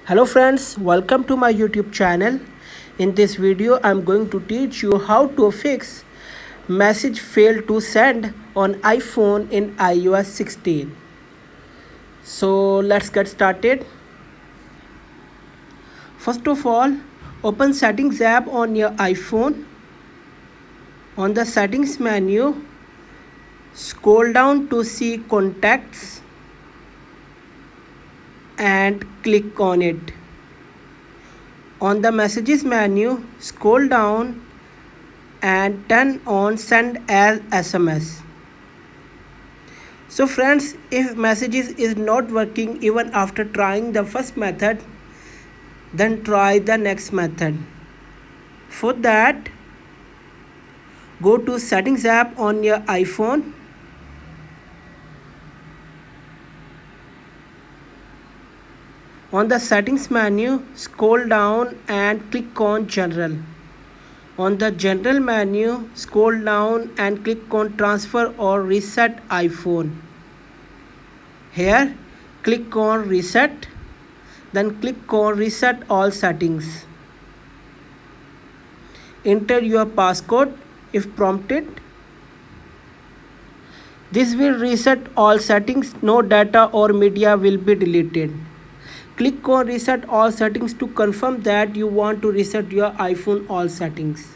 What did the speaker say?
Hello friends, welcome to my YouTube channel. In this video, I'm going to teach you how to fix message failed to send on iPhone in iOS 16. So let's get started. First of all, open Settings app on your iPhone. On the Settings menu, scroll down to see Contacts and click on it. On the Messages menu, scroll down and turn on Send as SMS. So friends, if messages is not working even after trying the first method, then try the next method. For that, go to Settings app on your iPhone. On the Settings menu, scroll down and click on General. On the General menu, scroll down and click on Transfer or Reset iPhone. Here, click on Reset, then click on Reset All Settings. Enter your passcode if prompted. This will reset all settings, no data or media will be deleted. Click on Reset All Settings to confirm that you want to reset your iPhone all settings.